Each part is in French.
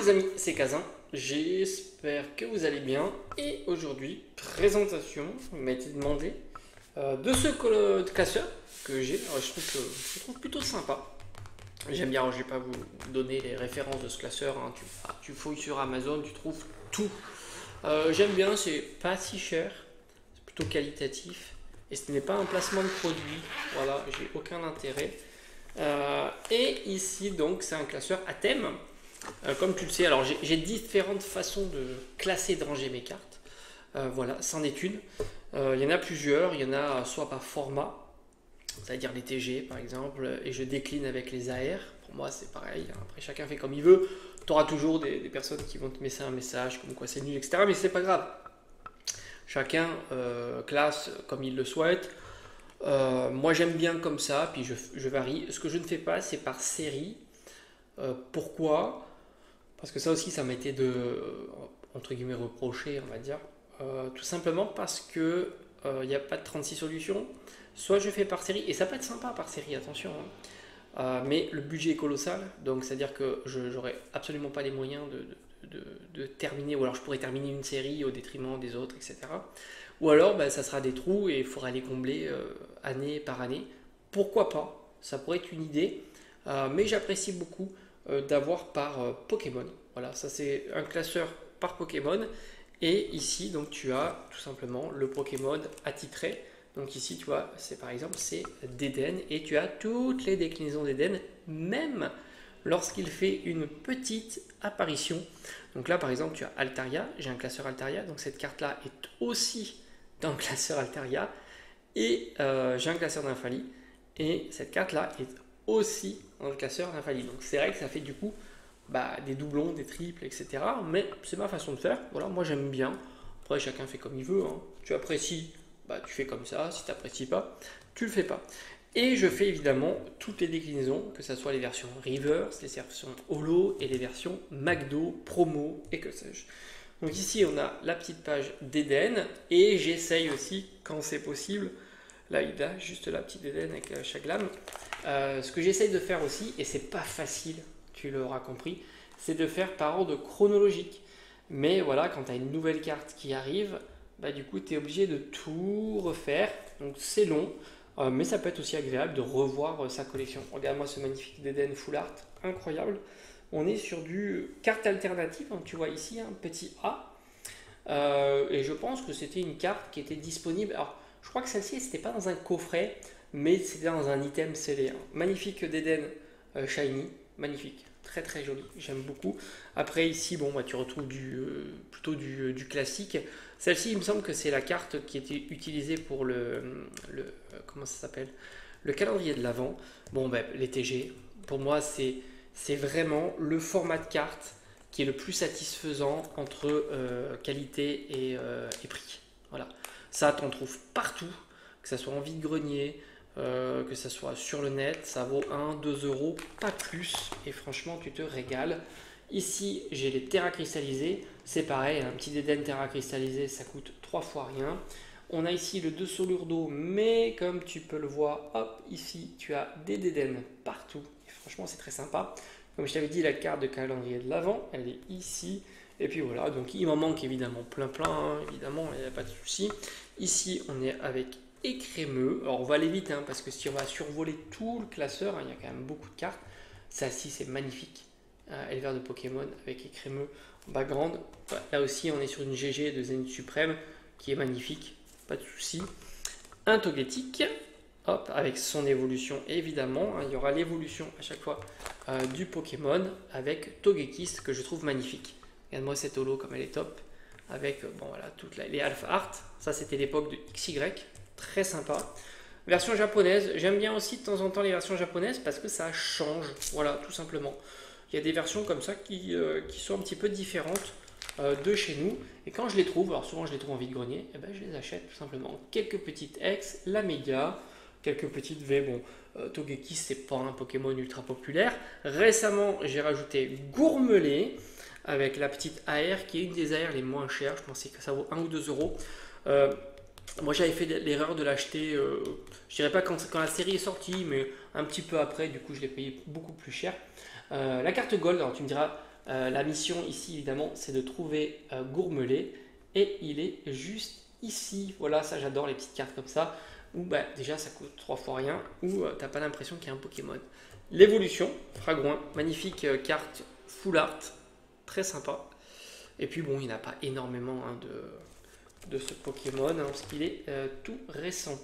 les amis, c'est Kazin, j'espère que vous allez bien et aujourd'hui, présentation, il m'a été demandé de ce classeur que j'ai. Alors, je trouve plutôt sympa. J'aime bien, alors, je ne vais pas vous donner les références de ce classeur, hein. Tu fouilles sur Amazon, tu trouves tout. J'aime bien, c'est pas si cher, c'est plutôt qualitatif et ce n'est pas un placement de produit, voilà, j'ai aucun intérêt. Et ici donc c'est un classeur à thème. Comme tu le sais, alors j'ai différentes façons de classer et de ranger mes cartes. Voilà, c'en est une. Il y en a plusieurs, il y en a soit par format, c'est-à-dire les TG par exemple, et je décline avec les AR. Pour moi c'est pareil, après chacun fait comme il veut. Tu auras toujours des personnes qui vont te mettre un message comme quoi c'est nul, etc. Mais c'est pas grave. Chacun classe comme il le souhaite. Moi j'aime bien comme ça, puis je varie. Ce que je ne fais pas, c'est par série. Pourquoi? Parce que ça aussi, ça m'a été entre guillemets, reproché, on va dire. Tout simplement parce que il n'y a pas de 36 solutions. Soit je fais par série, et ça peut être sympa par série, attention, hein. Mais le budget est colossal, donc c'est-à-dire que je n'aurai absolument pas les moyens de terminer, ou alors je pourrais terminer une série au détriment des autres, etc. Ou alors ben, ça sera des trous et il faudra les combler année par année. Pourquoi pas? Ça pourrait être une idée, mais j'apprécie beaucoup d'avoir par Pokémon. Voilà, ça c'est un classeur par Pokémon. Et ici, donc tu as tout simplement le Pokémon attitré. Donc ici, tu vois, c'est par exemple, c'est d'Eden. Et tu as toutes les déclinaisons d'Eden, même lorsqu'il fait une petite apparition. Donc là, par exemple, tu as Altaria. J'ai un classeur Altaria. Donc cette carte-là est aussi dans le classeur Altaria. Et j'ai un classeur d'Infali. Et cette carte-là est aussi dans le classeur Infali. Donc c'est vrai que ça fait du coup des doublons, des triples, etc. Mais c'est ma façon de faire. Voilà, moi j'aime bien. Après, chacun fait comme il veut, hein. Tu apprécies, tu fais comme ça. Si tu n'apprécies pas, tu le fais pas. Et je fais évidemment toutes les déclinaisons, que ce soit les versions Reverse, les versions Holo et les versions McDo, Promo et que sais-je. Donc ici, on a la petite page d'Eden. Et j'essaye aussi, quand c'est possible, là il a juste la petite Eden avec chaque lame. Ce que j'essaye de faire aussi, et c'est pas facile, tu l'auras compris, c'est de faire par ordre chronologique. Mais voilà, quand tu as une nouvelle carte qui arrive, du coup tu es obligé de tout refaire. Donc c'est long, mais ça peut être aussi agréable de revoir sa collection. Regarde-moi ce magnifique d'Eden Full Art, incroyable. On est sur du carte alternative, donc tu vois ici un petit A. Et je pense que c'était une carte qui était disponible. Alors, je crois que celle-ci, c'était pas dans un coffret, mais c'était dans un item scellé, hein. Magnifique d'Eden Shiny, magnifique, très très joli, j'aime beaucoup. Après ici, bon, tu retrouves plutôt du classique. Celle-ci, il me semble que c'est la carte qui était utilisée pour comment ça s'appelle? Le calendrier de l'Avent. Bon, les TG, pour moi, c'est vraiment le format de carte qui est le plus satisfaisant entre qualité et prix. Voilà. Ça, t'en trouves partout, que ça soit en vide-grenier, que ça soit sur le net, ça vaut 1-2 euros, pas plus, et franchement, tu te régales. Ici, j'ai les terras cristallisés, c'est pareil, un petit Eden terra cristallisé, ça coûte 3 fois rien. On a ici le 2 solure d'eau, mais comme tu peux le voir, hop, ici, tu as des Eden partout, et franchement, c'est très sympa. Comme je t'avais dit, la carte de calendrier de l'Avent, elle est ici. Et puis voilà, donc il m'en manque évidemment plein, hein, évidemment, il n'y a pas de souci. Ici, on est avec écrémeux. Alors on va aller vite, hein, parce que si on va survoler tout le classeur, hein, il y a quand même beaucoup de cartes. Ça-ci, c'est magnifique. Éleveur de Pokémon avec écrémeux en background. Là aussi, on est sur une GG de Zénith Suprême qui est magnifique, pas de souci. Un Togetic. Hop, avec son évolution évidemment, hein, il y aura l'évolution à chaque fois du Pokémon avec Togekiss que je trouve magnifique. Regarde-moi cette holo comme elle est top avec toutes les Alpha Art. Ça c'était l'époque de XY, très sympa. Version japonaise, j'aime bien aussi de temps en temps les versions japonaises parce que ça change, voilà tout simplement. Il y a des versions comme ça qui sont un petit peu différentes de chez nous et quand je les trouve, alors souvent je les trouve en vide-grenier, et je les achète tout simplement. Quelques petites X, la méga, quelques petites V. Bon, Togekiss, c'est pas un Pokémon ultra populaire. Récemment, j'ai rajouté Gourmelet avec la petite AR qui est une des AR les moins chères. Je pensais que ça vaut 1 ou 2 euros. Moi, j'avais fait l'erreur de l'acheter, je dirais pas quand la série est sortie, mais un petit peu après. Du coup, je l'ai payé beaucoup plus cher. La carte Gold, alors tu me diras, La mission ici, évidemment, c'est de trouver Gourmelet. Et il est juste ici. Voilà, ça j'adore les petites cartes comme ça. Où bah, déjà ça coûte 3 fois rien. Où t'as pas l'impression qu'il y a un Pokémon. L'évolution, Fragouin, magnifique carte full art. Très sympa. Et puis bon, il n'y en a pas énormément hein, de ce Pokémon. Hein, parce qu'il est tout récent.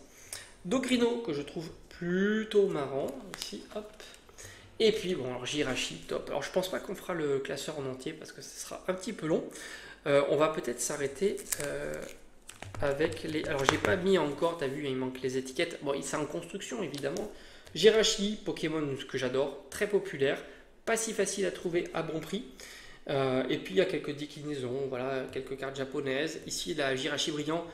Dogrino que je trouve plutôt marrant. Ici, hop. Et puis bon, alors Jirachi, top. Alors je pense pas qu'on fera le classeur en entier parce que ce sera un petit peu long. On va peut-être s'arrêter avec les... Alors j'ai pas mis encore, t'as vu, il manque les étiquettes. Bon, c'est en construction évidemment. Jirachi, Pokémon que j'adore, très populaire, pas si facile à trouver à bon prix. Et puis il y a quelques déclinaisons, voilà, quelques cartes japonaises. Ici la Jirachi brillant,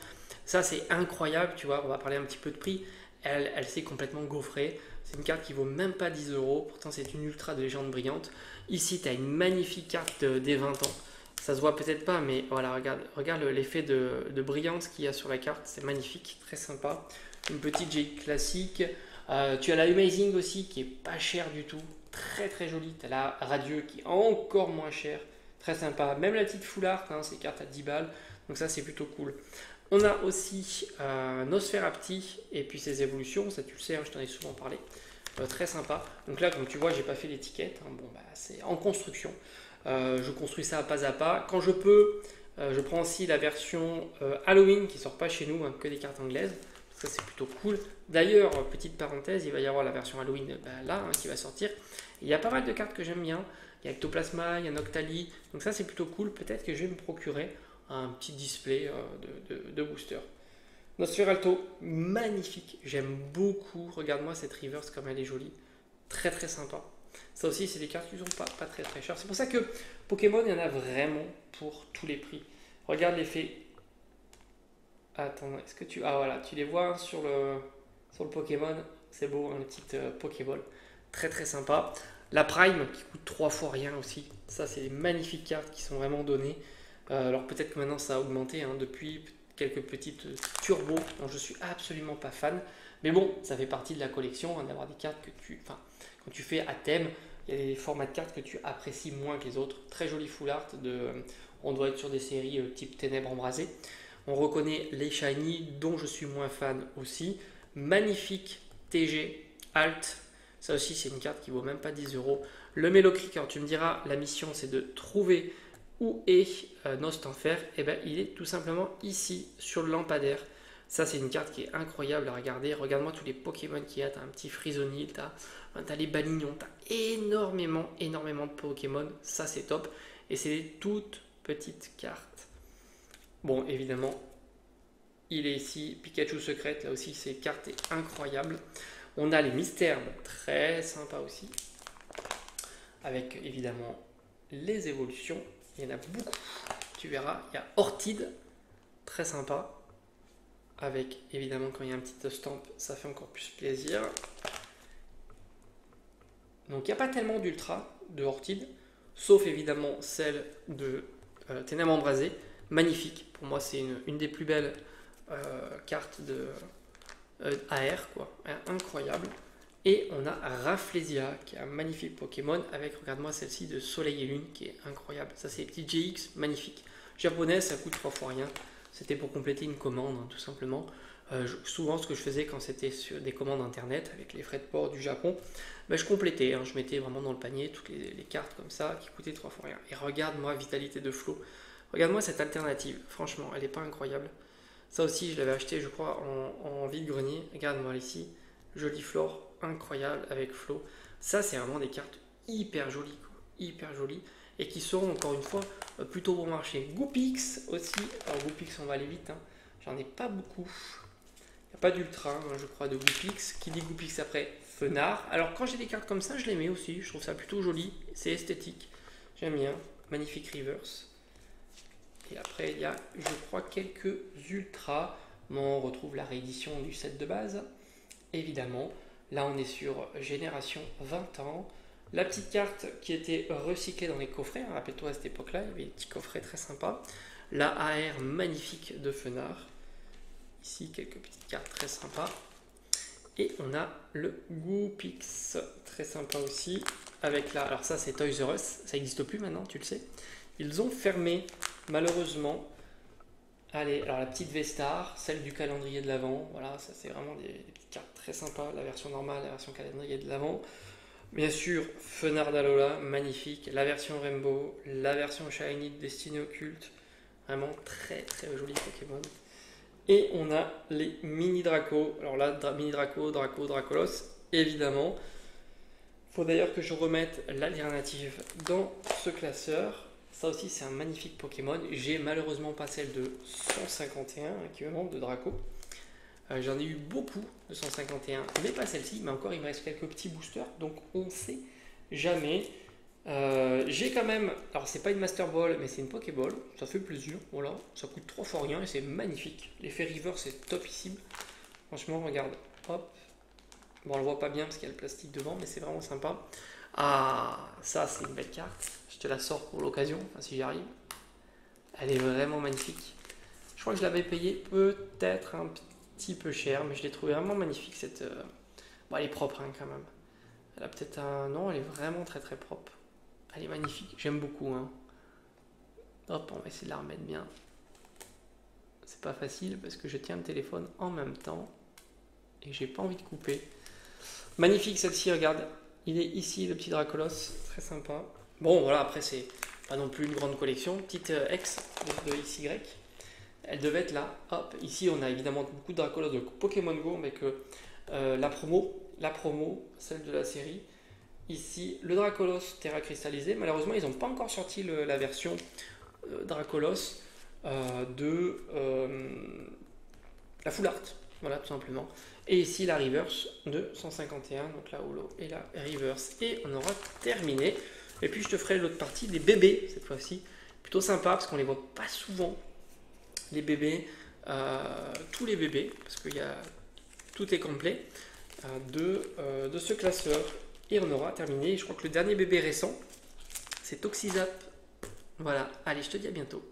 ça c'est incroyable, tu vois, on va parler un petit peu de prix. Elle s'est complètement gaufrée. C'est une carte qui vaut même pas 10 euros, pourtant c'est une ultra de légende brillante. Ici tu as une magnifique carte des 20 ans. Ça se voit peut-être pas, mais voilà, regarde l'effet de brillance qu'il y a sur la carte, c'est magnifique, très sympa. Une petite J classique. Tu as la Amazing aussi qui est pas chère du tout, très très jolie. Tu as la Radieux qui est encore moins chère, très sympa. Même la petite Full Art, hein, c'est une carte à 10 balles, donc ça c'est plutôt cool. On a aussi Nosferapti et puis ses évolutions, ça tu le sais, hein, je t'en ai souvent parlé. Très sympa. Donc là, comme tu vois, j'ai pas fait l'étiquette, hein, bon, bah, c'est en construction. Je construis ça pas à pas. Quand je peux, je prends aussi la version Halloween qui sort pas chez nous, hein, que des cartes anglaises. Ça c'est plutôt cool. D'ailleurs, petite parenthèse, il va y avoir la version Halloween là hein, qui va sortir. Il y a pas mal de cartes que j'aime bien. Il y a Ectoplasma, il y a Noctali. Donc ça c'est plutôt cool. Peut-être que je vais me procurer un petit display de booster. Nosferalto, magnifique. J'aime beaucoup. Regarde-moi cette reverse comme elle est jolie. Très très sympa. Ça aussi, c'est des cartes qui ne sont pas très très chères. C'est pour ça que Pokémon, il y en a vraiment pour tous les prix. Regarde l'effet. Attends, est-ce que tu... Ah voilà, tu les vois hein, sur le Pokémon. C'est beau, hein, les petites Pokéball. Très très sympa. La Prime, qui coûte 3 fois rien aussi. Ça, c'est des magnifiques cartes qui sont vraiment données. Alors peut-être que maintenant, ça a augmenté hein, depuis quelques petites turbos dont je suis absolument pas fan. Mais bon, ça fait partie de la collection hein, d'avoir des cartes que tu... Enfin, quand tu fais à thème, il y a des formats de cartes que tu apprécies moins que les autres. Très joli full art. On doit être sur des séries type Ténèbres embrasées. On reconnaît les shiny dont je suis moins fan aussi. Magnifique TG Alt. Ça aussi, c'est une carte qui vaut même pas 10 euros. Le Mélocric, alors tu me diras, la mission c'est de trouver où est Nostanfer. Et ben, il est tout simplement ici sur le lampadaire. Ça, c'est une carte qui est incroyable à regarder. Regarde-moi tous les Pokémon qu'il y a. Tu as un petit Frisonil, tu as les Balignons, tu as énormément de Pokémon. Ça, c'est top. Et c'est des toutes petites cartes. Bon, évidemment, il est ici. Pikachu secrète, là aussi, cette carte est incroyable. On a les mystères, très sympa aussi. Avec évidemment les évolutions. Il y en a beaucoup. Tu verras, il y a Ortide, très sympa. Avec évidemment quand il y a un petit stamp, ça fait encore plus plaisir. Donc il n'y a pas tellement d'ultra de Ortide, sauf évidemment celle de Ténèbres embrasées. Magnifique, pour moi c'est une des plus belles cartes de AR, quoi. Incroyable. Et on a Rafflesia, qui est un magnifique Pokémon, avec, regarde-moi celle-ci de Soleil et Lune, qui est incroyable. Ça c'est les petits GX, magnifique. Japonais, ça coûte 3 fois rien. C'était pour compléter une commande, hein, tout simplement. Souvent, ce que je faisais quand c'était sur des commandes internet avec les frais de port du Japon, ben, je complétais. Hein, je mettais vraiment dans le panier toutes les cartes comme ça qui coûtaient 3 fois rien. Et regarde-moi, Vitalité de Flo. Regarde-moi cette alternative. Franchement, elle n'est pas incroyable. Ça aussi, je l'avais acheté, je crois, en vide-grenier. Regarde-moi ici. Jolie flore, incroyable avec Flo. Ça, c'est vraiment des cartes hyper jolies, quoi. Hyper jolies. Et qui seront encore une fois plutôt bon marché. Goopix aussi. Alors Goopix, on va aller vite. Hein. J'en ai pas beaucoup. Il n'y a pas d'ultra, hein, je crois, de Goopix. Qui dit Goopix après Fenard. Alors quand j'ai des cartes comme ça, je les mets aussi. Je trouve ça plutôt joli. C'est esthétique. J'aime bien. Magnifique reverse. Et après, il y a, je crois, quelques ultras. Mais on retrouve la réédition du set de base. Évidemment. Là, on est sur Génération 20 ans. La petite carte qui était recyclée dans les coffrets, hein, rappelle-toi à cette époque-là, il y avait des petits coffrets très sympas. La AR magnifique de Fenard. Ici, quelques petites cartes très sympas. Et on a le Goopix, très sympa aussi. Avec la, alors ça c'est Toys R Us, ça n'existe plus maintenant, tu le sais. Ils ont fermé, malheureusement. Allez, alors la petite V-Star, celle du calendrier de l'Avent. Voilà, ça c'est vraiment des petites cartes très sympas. La version normale, la version calendrier de l'Avent. Bien sûr, Fenard Alola, magnifique. La version Rainbow, la version Shiny de Destiny Occulte. Vraiment très très joli Pokémon. Et on a les mini Draco. Alors là, mini Draco, Dracolos, évidemment. Il faut d'ailleurs que je remette l'alternative dans ce classeur. Ça aussi, c'est un magnifique Pokémon. J'ai malheureusement pas celle de 151 qui me manque de Draco. J'en ai eu beaucoup de 151, mais pas celle-ci. Mais encore, il me reste quelques petits boosters. Donc, on ne sait jamais. J'ai quand même, alors c'est pas une Master Ball, mais c'est une Pokéball. Ça fait plaisir. Voilà, ça coûte 3 fois rien et c'est magnifique. L'effet River, c'est topissime. Franchement, regarde. Hop. Bon, on le voit pas bien parce qu'il y a le plastique devant, mais c'est vraiment sympa. Ah, ça, c'est une belle carte. Je te la sors pour l'occasion, enfin, si j'y arrive. Elle est vraiment magnifique. Je crois que je l'avais payée peut-être un petit peu cher, mais je l'ai trouvée vraiment magnifique. Cette, bon, elle est propre hein, quand même. Elle a peut-être un... Non, elle est vraiment très très propre. Elle est magnifique, j'aime beaucoup. Hein. Hop, on va essayer de la remettre bien. C'est pas facile parce que je tiens le téléphone en même temps et j'ai pas envie de couper. Magnifique celle-ci, regarde. Il est ici le petit Dracolos, très sympa. Bon voilà, après c'est pas non plus une grande collection. Petite X de XY. Elle devait être là. Hop, ici on a évidemment beaucoup de Dracolos de Pokémon Go avec la promo, celle de la série. Ici le Dracolos Terra cristallisé. Malheureusement ils n'ont pas encore sorti la version Dracolos de la Full Art. Voilà, tout simplement. Et ici, la reverse de 151, donc la holo et la reverse. Et on aura terminé. Et puis, je te ferai l'autre partie des bébés, cette fois-ci. Plutôt sympa, parce qu'on les voit pas souvent, les bébés. Tous les bébés, parce que tout est complet, de ce classeur. Et on aura terminé. Je crois que le dernier bébé récent, c'est Toxizap. Voilà. Allez, je te dis à bientôt.